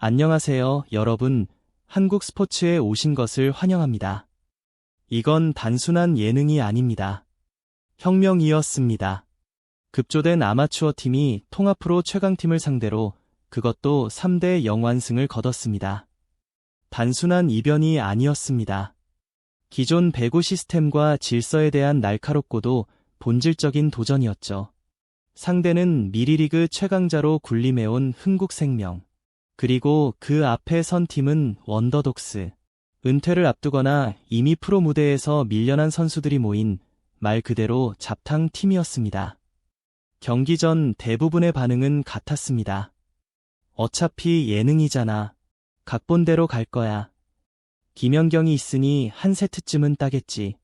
안녕하세요, 여러분. 한국 스포츠에 오신 것을 환영합니다. 이건 단순한 예능이 아닙니다. 혁명이었습니다. 급조된 아마추어 팀이 통합프로 최강팀을 상대로 그것도 3대 0완승을 거뒀습니다. 단순한 이변이 아니었습니다. 기존 배구 시스템과 질서에 대한 날카롭고도 본질적인 도전이었죠. 상대는 미리리그 최강자로 군림해온 흥국생명. 그리고 그 앞에 선 팀은 원더독스. 은퇴를 앞두거나 이미 프로 무대에서 밀려난 선수들이 모인 말 그대로 잡탕팀이었습니다. 경기 전 대부분의 반응은 같았습니다. 어차피 예능이잖아. 각본대로 갈 거야. 김연경이 있으니 한 세트쯤은 따겠지.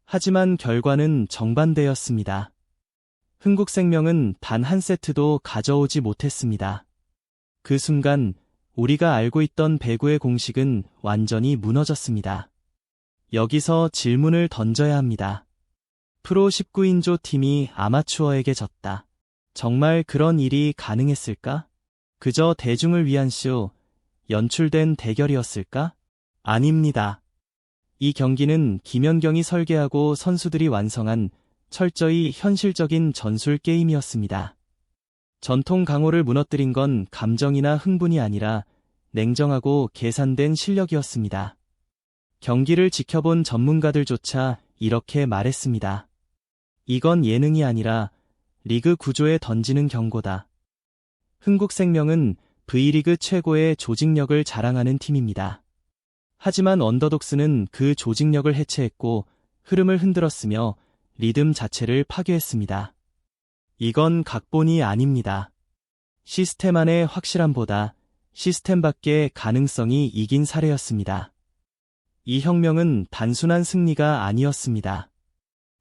하지만 결과는 정반대였습니다. 흥국생명은 단 한 세트도 가져오지 못했습니다. 그 순간 우리가 알고 있던 배구의 공식은 완전히 무너졌습니다. 여기서 질문을 던져야 합니다. 프로 19인조 팀이 아마추어에게 졌다. 정말 그런 일이 가능했을까? 그저 대중을 위한 쇼, 연출된 대결이었을까? 아닙니다. 이 경기는 김연경이 설계하고 선수들이 완성한 철저히 현실적인 전술 게임이었습니다. 전통 강호를 무너뜨린 건 감정이나 흥분이 아니라 냉정하고 계산된 실력이었습니다. 경기를 지켜본 전문가들조차 이렇게 말했습니다. 이건 예능이 아니라 리그 구조에 던지는 경고다. 흥국생명은 V리그 최고의 조직력을 자랑하는 팀입니다. 하지만 언더독스는 그 조직력을 해체했고 흐름을 흔들었으며 리듬 자체를 파괴했습니다. 이건 각본이 아닙니다. 시스템 안의 확실함보다 시스템 밖의 가능성이 이긴 사례였습니다. 이 혁명은 단순한 승리가 아니었습니다.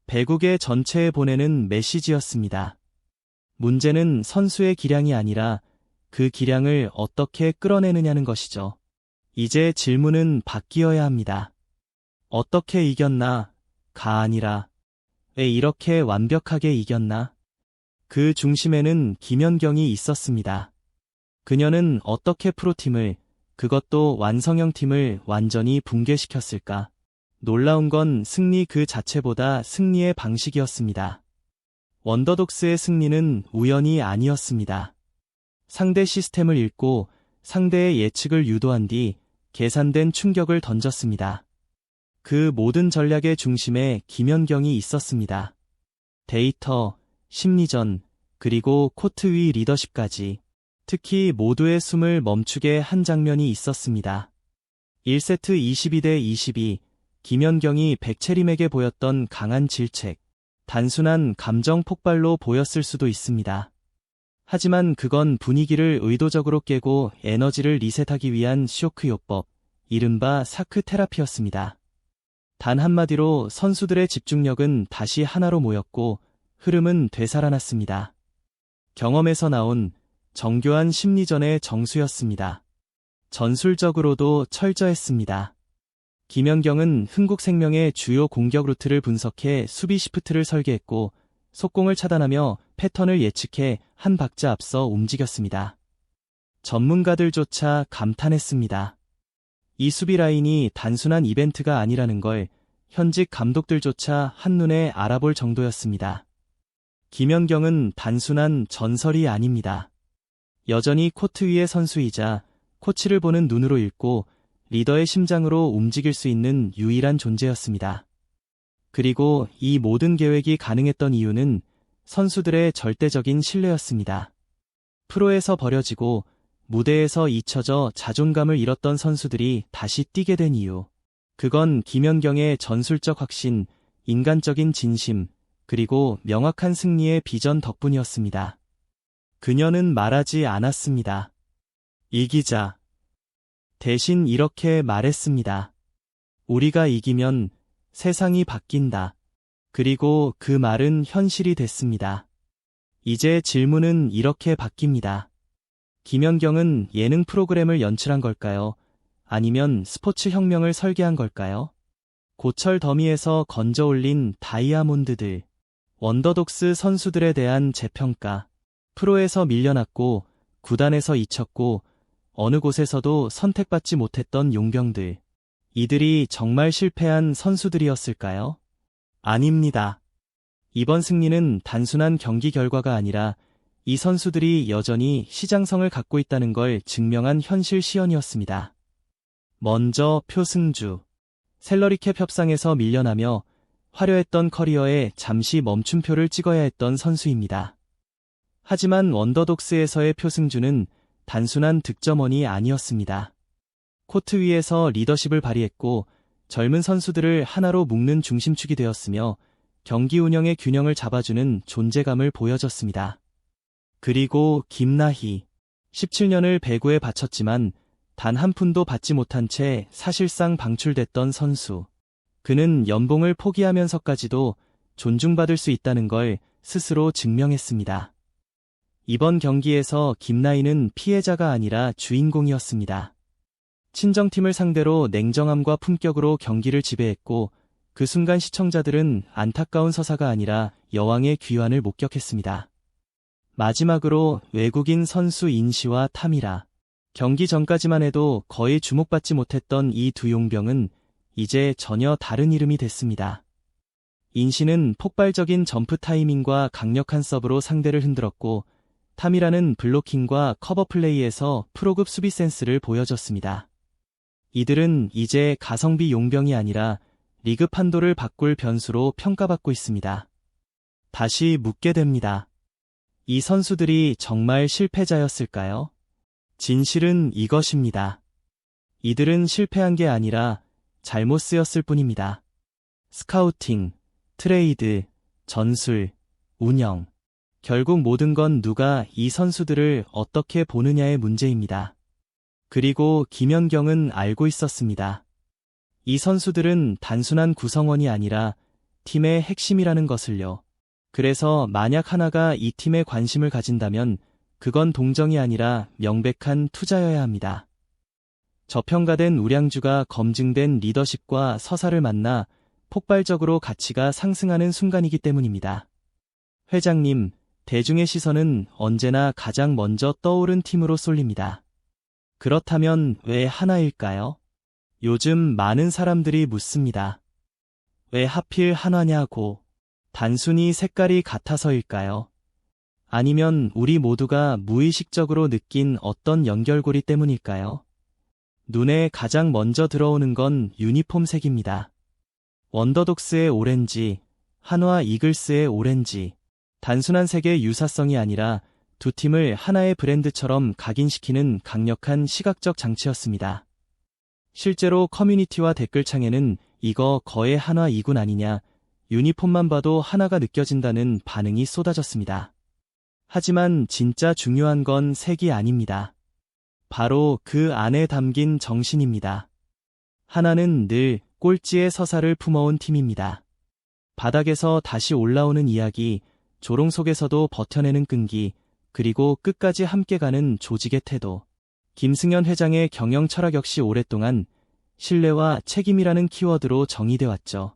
배구계 전체에 보내는 메시지였습니다. 문제는 선수의 기량이 아니라 그 기량을 어떻게 끌어내느냐는 것이죠. 이제 질문은 바뀌어야 합니다. 어떻게 이겼나? 가 아니라 왜 이렇게 완벽하게 이겼나? 그 중심에는 김연경이 있었습니다. 그녀는 어떻게 프로팀을, 그것도 완성형 팀을 완전히 붕괴시켰을까? 놀라운 건 승리 그 자체보다 승리의 방식이었습니다. 원더독스의 승리는 우연이 아니었습니다. 상대 시스템을 읽고 상대의 예측을 유도한 뒤 계산된 충격을 던졌습니다. 그 모든 전략의 중심에 김연경이 있었습니다. 데이터, 심리전, 그리고 코트 위 리더십까지. 특히 모두의 숨을 멈추게 한 장면이 있었습니다. 1세트 22대 22, 김연경이 백채림에게 보였던 강한 질책. 단순한 감정 폭발로 보였을 수도 있습니다. 하지만 그건 분위기를 의도적으로 깨고 에너지를 리셋하기 위한 쇼크 요법, 이른바 사크 테라피였습니다. 단 한마디로 선수들의 집중력은 다시 하나로 모였고 흐름은 되살아났습니다. 경험에서 나온 정교한 심리전의 정수였습니다. 전술적으로도 철저했습니다. 김연경은 흥국생명의 주요 공격 루트를 분석해 수비 시프트를 설계했고 속공을 차단하며 패턴을 예측해 한 박자 앞서 움직였습니다. 전문가들조차 감탄했습니다. 이 수비 라인이 단순한 이벤트가 아니라는 걸 현직 감독들조차 한눈에 알아볼 정도였습니다. 김연경은 단순한 전설이 아닙니다. 여전히 코트 위의 선수이자 코치를 보는 눈으로 읽고 리더의 심장으로 움직일 수 있는 유일한 존재였습니다. 그리고 이 모든 계획이 가능했던 이유는 선수들의 절대적인 신뢰였습니다. 프로에서 버려지고 무대에서 잊혀져 자존감을 잃었던 선수들이 다시 뛰게 된 이유. 그건 김연경의 전술적 확신, 인간적인 진심, 그리고 명확한 승리의 비전 덕분이었습니다. 그녀는 말하지 않았습니다. 이기자. 대신 이렇게 말했습니다. 우리가 이기면 세상이 바뀐다. 그리고 그 말은 현실이 됐습니다. 이제 질문은 이렇게 바뀝니다. 김연경은 예능 프로그램을 연출한 걸까요? 아니면 스포츠 혁명을 설계한 걸까요? 고철 더미에서 건져 올린 다이아몬드들. 원더독스 선수들에 대한 재평가. 프로에서 밀려났고 구단에서 잊혔고 어느 곳에서도 선택받지 못했던 용병들. 이들이 정말 실패한 선수들이었을까요? 아닙니다. 이번 승리는 단순한 경기 결과가 아니라 이 선수들이 여전히 시장성을 갖고 있다는 걸 증명한 현실 시연이었습니다. 먼저 표승주. 셀러리캡 협상에서 밀려나며 화려했던 커리어에 잠시 멈춤표를 찍어야 했던 선수입니다. 하지만 원더독스에서의 표승주는 단순한 득점원이 아니었습니다. 코트 위에서 리더십을 발휘했고 젊은 선수들을 하나로 묶는 중심축이 되었으며 경기 운영의 균형을 잡아주는 존재감을 보여줬습니다. 그리고 김나희. 17년을 배구에 바쳤지만 단 한 푼도 받지 못한 채 사실상 방출됐던 선수. 그는 연봉을 포기하면서까지도 존중받을 수 있다는 걸 스스로 증명했습니다. 이번 경기에서 김나희는 피해자가 아니라 주인공이었습니다. 친정팀을 상대로 냉정함과 품격으로 경기를 지배했고 그 순간 시청자들은 안타까운 서사가 아니라 여왕의 귀환을 목격했습니다. 마지막으로 외국인 선수 인시와 타미라. 경기 전까지만 해도 거의 주목받지 못했던 이 두 용병은 이제 전혀 다른 이름이 됐습니다. 인시는 폭발적인 점프 타이밍과 강력한 서브로 상대를 흔들었고 타미라는 블로킹과 커버 플레이에서 프로급 수비 센스를 보여줬습니다. 이들은 이제 가성비 용병이 아니라 리그 판도를 바꿀 변수로 평가받고 있습니다. 다시 묻게 됩니다. 이 선수들이 정말 실패자였을까요? 진실은 이것입니다. 이들은 실패한 게 아니라 잘못 쓰였을 뿐입니다. 스카우팅, 트레이드, 전술, 운영. 결국 모든 건 누가 이 선수들을 어떻게 보느냐의 문제입니다. 그리고 김연경은 알고 있었습니다. 이 선수들은 단순한 구성원이 아니라 팀의 핵심이라는 것을요. 그래서 만약 하나가 이 팀에 관심을 가진다면 그건 동정이 아니라 명백한 투자여야 합니다. 저평가된 우량주가 검증된 리더십과 서사를 만나 폭발적으로 가치가 상승하는 순간이기 때문입니다. 회장님, 대중의 시선은 언제나 가장 먼저 떠오른 팀으로 쏠립니다. 그렇다면 왜 하나일까요? 요즘 많은 사람들이 묻습니다. 왜 하필 한화냐고. 단순히 색깔이 같아서일까요? 아니면 우리 모두가 무의식적으로 느낀 어떤 연결고리 때문일까요? 눈에 가장 먼저 들어오는 건 유니폼 색입니다. 원더독스의 오렌지, 한화 이글스의 오렌지. 단순한 색의 유사성이 아니라 두 팀을 하나의 브랜드처럼 각인시키는 강력한 시각적 장치였습니다. 실제로 커뮤니티와 댓글창에는 이거 거의 한화 2군 아니냐, 유니폼만 봐도 하나가 느껴진다는 반응이 쏟아졌습니다. 하지만 진짜 중요한 건 색이 아닙니다. 바로 그 안에 담긴 정신입니다. 하나는 늘 꼴찌의 서사를 품어온 팀입니다. 바닥에서 다시 올라오는 이야기, 조롱 속에서도 버텨내는 끈기, 그리고 끝까지 함께 가는 조직의 태도. 김승현 회장의 경영 철학 역시 오랫동안 신뢰와 책임이라는 키워드로 정의돼 왔죠.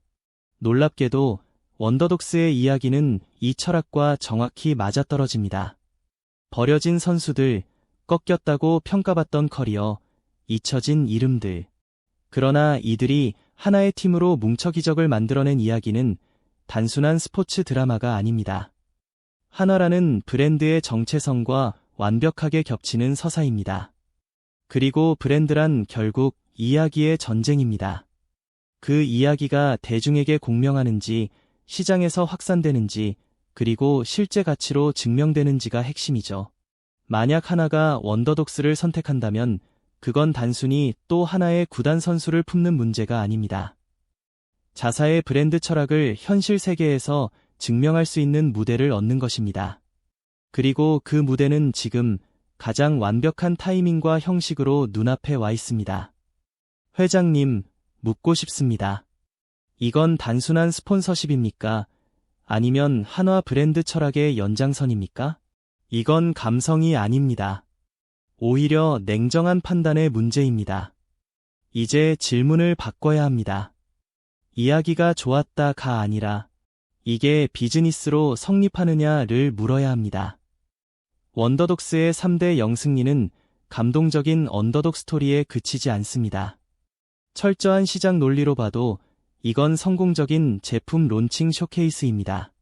놀랍게도 원더독스의 이야기는 이 철학과 정확히 맞아떨어집니다. 버려진 선수들, 꺾였다고 평가받던 커리어, 잊혀진 이름들. 그러나 이들이 하나의 팀으로 뭉쳐 기적을 만들어낸 이야기는 단순한 스포츠 드라마가 아닙니다. 한화라는 브랜드의 정체성과 완벽하게 겹치는 서사입니다. 그리고 브랜드란 결국 이야기의 전쟁입니다. 그 이야기가 대중에게 공명하는지, 시장에서 확산되는지, 그리고 실제 가치로 증명되는지가 핵심이죠. 만약 하나가 원더독스를 선택한다면 그건 단순히 또 하나의 구단 선수를 품는 문제가 아닙니다. 자사의 브랜드 철학을 현실 세계에서 증명할 수 있는 무대를 얻는 것입니다. 그리고 그 무대는 지금 가장 완벽한 타이밍과 형식으로 눈앞에 와 있습니다. 회장님, 묻고 싶습니다. 이건 단순한 스폰서십입니까? 아니면 한화 브랜드 철학의 연장선입니까? 이건 감성이 아닙니다. 오히려 냉정한 판단의 문제입니다. 이제 질문을 바꿔야 합니다. 이야기가 좋았다가 아니라 이게 비즈니스로 성립하느냐를 물어야 합니다. 원더독스의 3대 영승리는 감동적인 언더독 스토리에 그치지 않습니다. 철저한 시장 논리로 봐도 이건 성공적인 제품 론칭 쇼케이스입니다.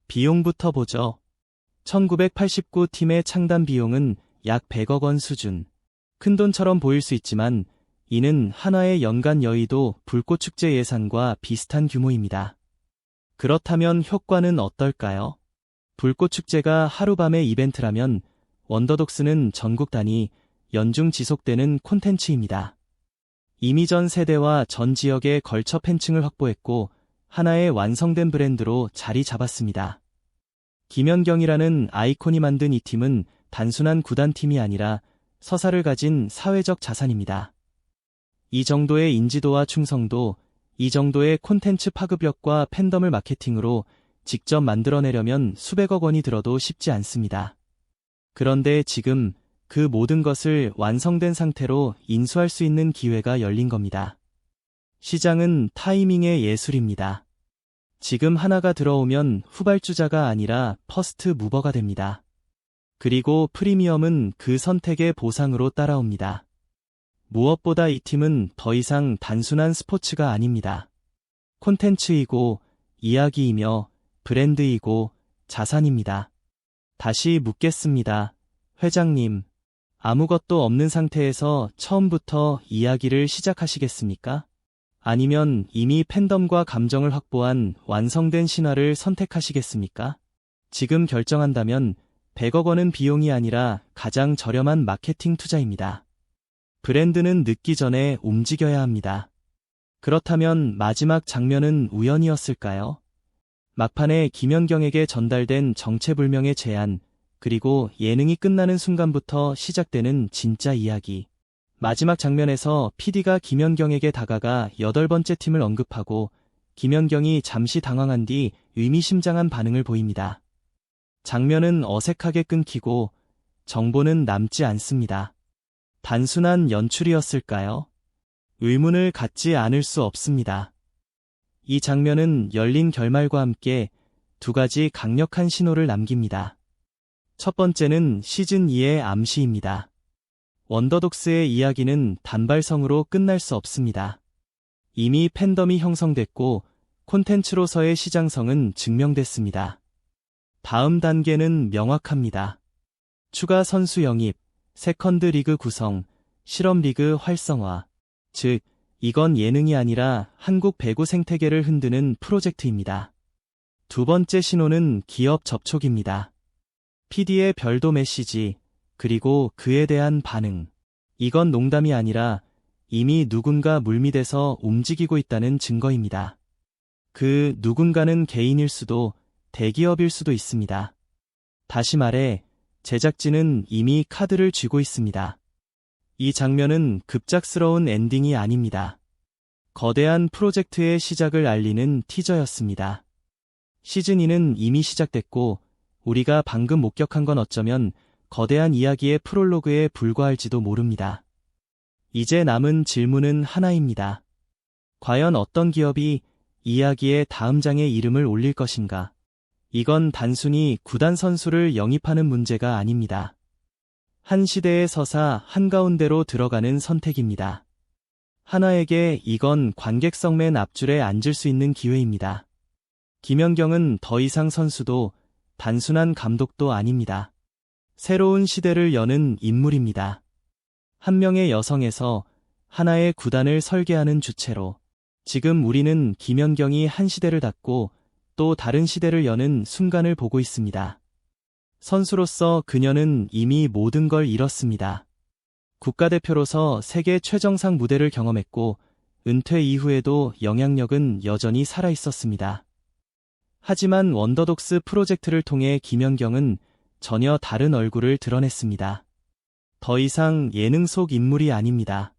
비용부터 보죠. 1989 팀의 창단 비용은 약 100억 원 수준. 큰돈처럼 보일 수 있지만 이는 한화의 연간 여의도 불꽃축제 예산과 비슷한 규모입니다. 그렇다면 효과는 어떨까요? 불꽃축제가 하루밤의 이벤트라면 원더독스는 전국 단위 연중 지속되는 콘텐츠입니다. 이미 전 세대와 전 지역에 걸쳐 팬층을 확보했고 하나의 완성된 브랜드로 자리 잡았습니다. 김연경이라는 아이콘이 만든 이 팀은 단순한 구단팀이 아니라 서사를 가진 사회적 자산입니다. 이 정도의 인지도와 충성도, 이 정도의 콘텐츠 파급력과 팬덤을 마케팅으로 직접 만들어내려면 수백억 원이 들어도 쉽지 않습니다. 그런데 지금 그 모든 것을 완성된 상태로 인수할 수 있는 기회가 열린 겁니다. 시장은 타이밍의 예술입니다. 지금 하나가 들어오면 후발주자가 아니라 퍼스트 무버가 됩니다. 그리고 프리미엄은 그 선택의 보상으로 따라옵니다. 무엇보다 이 팀은 더 이상 단순한 스포츠가 아닙니다. 콘텐츠이고 이야기이며 브랜드이고 자산입니다. 다시 묻겠습니다. 회장님, 아무것도 없는 상태에서 처음부터 이야기를 시작하시겠습니까? 아니면 이미 팬덤과 감정을 확보한 완성된 신화를 선택하시겠습니까? 지금 결정한다면 100억 원은 비용이 아니라 가장 저렴한 마케팅 투자입니다. 브랜드는 늦기 전에 움직여야 합니다. 그렇다면 마지막 장면은 우연이었을까요? 막판에 김연경에게 전달된 정체불명의 제안, 그리고 예능이 끝나는 순간부터 시작되는 진짜 이야기. 마지막 장면에서 PD가 김연경에게 다가가 8번째 팀을 언급하고 김연경이 잠시 당황한 뒤 의미심장한 반응을 보입니다. 장면은 어색하게 끊기고 정보는 남지 않습니다. 단순한 연출이었을까요? 의문을 갖지 않을 수 없습니다. 이 장면은 열린 결말과 함께 두 가지 강력한 신호를 남깁니다. 첫 번째는 시즌2의 암시입니다. 원더독스의 이야기는 단발성으로 끝날 수 없습니다. 이미 팬덤이 형성됐고 콘텐츠로서의 시장성은 증명됐습니다. 다음 단계는 명확합니다. 추가 선수 영입, 세컨드 리그 구성, 실험 리그 활성화. 즉, 이건 예능이 아니라 한국 배구 생태계를 흔드는 프로젝트입니다. 두 번째 신호는 기업 접촉입니다. PD의 별도 메시지, 그리고 그에 대한 반응. 이건 농담이 아니라 이미 누군가 물밑에서 움직이고 있다는 증거입니다. 그 누군가는 개인일 수도 대기업일 수도 있습니다. 다시 말해, 제작진은 이미 카드를 쥐고 있습니다. 이 장면은 급작스러운 엔딩이 아닙니다. 거대한 프로젝트의 시작을 알리는 티저였습니다. 시즌2는 이미 시작됐고 우리가 방금 목격한 건 어쩌면 거대한 이야기의 프롤로그에 불과할지도 모릅니다. 이제 남은 질문은 하나입니다. 과연 어떤 기업이 이야기의 다음 장에 이름을 올릴 것인가? 이건 단순히 구단 선수를 영입하는 문제가 아닙니다. 한 시대의 서사 한가운데로 들어가는 선택입니다. 하나에게 이건 관객석 맨 앞줄에 앉을 수 있는 기회입니다. 김연경은 더 이상 선수도 단순한 감독도 아닙니다. 새로운 시대를 여는 인물입니다. 한 명의 여성에서 하나의 구단을 설계하는 주체로 지금 우리는 김연경이 한 시대를 닫고 또 다른 시대를 여는 순간을 보고 있습니다. 선수로서 그녀는 이미 모든 걸 잃었습니다. 국가대표로서 세계 최정상 무대를 경험했고 은퇴 이후에도 영향력은 여전히 살아있었습니다. 하지만 원더독스 프로젝트를 통해 김연경은 전혀 다른 얼굴을 드러냈습니다. 더 이상 예능 속 인물이 아닙니다.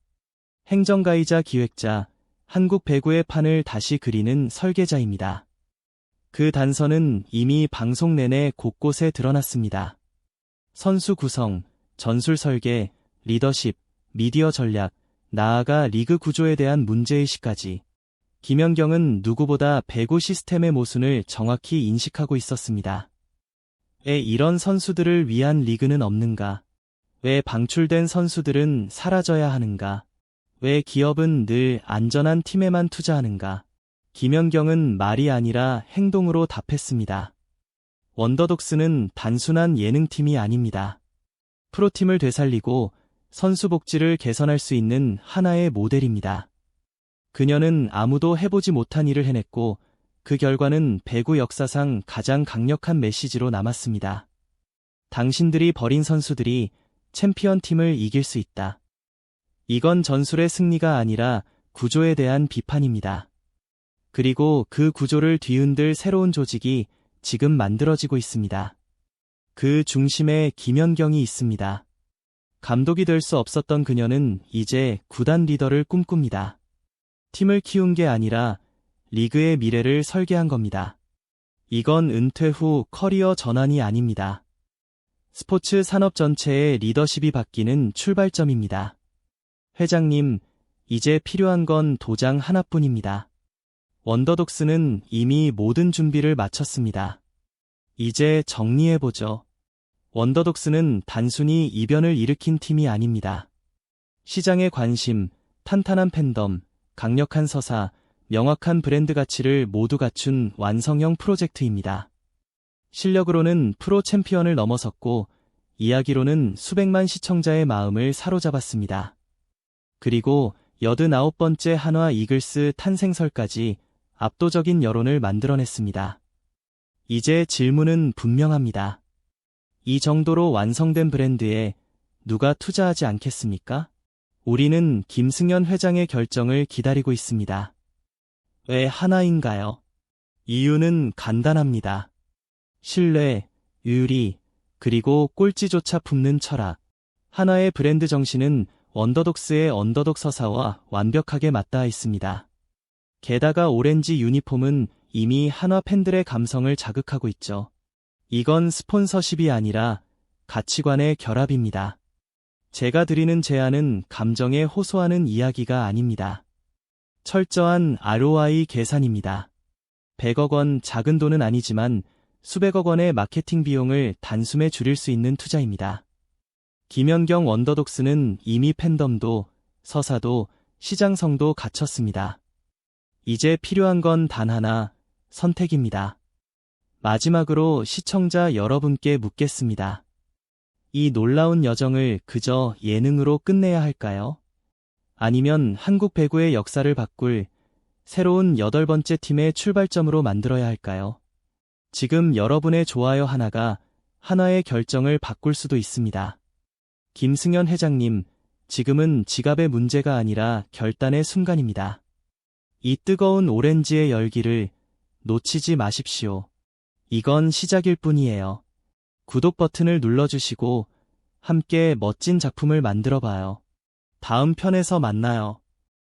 행정가이자 기획자, 한국 배구의 판을 다시 그리는 설계자입니다. 그 단서는 이미 방송 내내 곳곳에 드러났습니다. 선수 구성, 전술 설계, 리더십, 미디어 전략, 나아가 리그 구조에 대한 문제의식까지. 김연경은 누구보다 배구 시스템의 모순을 정확히 인식하고 있었습니다. 이런 선수들을 위한 리그는 없는가? 왜 방출된 선수들은 사라져야 하는가? 왜 기업은 늘 안전한 팀에만 투자하는가? 김연경은 말이 아니라 행동으로 답했습니다. 원더독스는 단순한 예능팀이 아닙니다. 프로팀을 되살리고 선수 복지를 개선할 수 있는 하나의 모델입니다. 그녀는 아무도 해보지 못한 일을 해냈고 그 결과는 배구 역사상 가장 강력한 메시지로 남았습니다. 당신들이 버린 선수들이 챔피언 팀을 이길 수 있다. 이건 전술의 승리가 아니라 구조에 대한 비판입니다. 그리고 그 구조를 뒤흔들 새로운 조직이 지금 만들어지고 있습니다. 그 중심에 김연경이 있습니다. 감독이 될 수 없었던 그녀는 이제 구단 리더를 꿈꿉니다. 팀을 키운 게 아니라 리그의 미래를 설계한 겁니다. 이건 은퇴 후 커리어 전환이 아닙니다. 스포츠 산업 전체의 리더십이 바뀌는 출발점입니다. 회장님, 이제 필요한 건 도장 하나뿐입니다. 원더독스는 이미 모든 준비를 마쳤습니다. 이제 정리해보죠. 원더독스는 단순히 이변을 일으킨 팀이 아닙니다. 시장의 관심, 탄탄한 팬덤, 강력한 서사, 명확한 브랜드 가치를 모두 갖춘 완성형 프로젝트입니다. 실력으로는 프로 챔피언을 넘어섰고 이야기로는 수백만 시청자의 마음을 사로잡았습니다. 그리고 89번째 한화 이글스 탄생설까지 압도적인 여론을 만들어냈습니다. 이제 질문은 분명합니다. 이 정도로 완성된 브랜드에 누가 투자하지 않겠습니까? 우리는 김승현 회장의 결정을 기다리고 있습니다. 왜 하나인가요? 이유는 간단합니다. 신뢰, 유리, 그리고 꼴찌조차 품는 철학. 하나의 브랜드 정신은 원더독스의 언더독 서사와 완벽하게 맞닿아 있습니다. 게다가 오렌지 유니폼은 이미 한화 팬들의 감성을 자극하고 있죠. 이건 스폰서십이 아니라 가치관의 결합입니다. 제가 드리는 제안은 감정에 호소하는 이야기가 아닙니다. 철저한 ROI 계산입니다. 100억 원 작은 돈은 아니지만 수백억 원의 마케팅 비용을 단숨에 줄일 수 있는 투자입니다. 김연경 원더독스는 이미 팬덤도 서사도 시장성도 갖췄습니다. 이제 필요한 건 단 하나, 선택입니다. 마지막으로 시청자 여러분께 묻겠습니다. 이 놀라운 여정을 그저 예능으로 끝내야 할까요? 아니면 한국 배구의 역사를 바꿀 새로운 8번째 팀의 출발점으로 만들어야 할까요? 지금 여러분의 좋아요 하나가 한화의 결정을 바꿀 수도 있습니다. 김승현 회장님, 지금은 지갑의 문제가 아니라 결단의 순간입니다. 이 뜨거운 오렌지의 열기를 놓치지 마십시오. 이건 시작일 뿐이에요. 구독 버튼을 눌러주시고 함께 멋진 작품을 만들어봐요. 다음 편에서 만나요.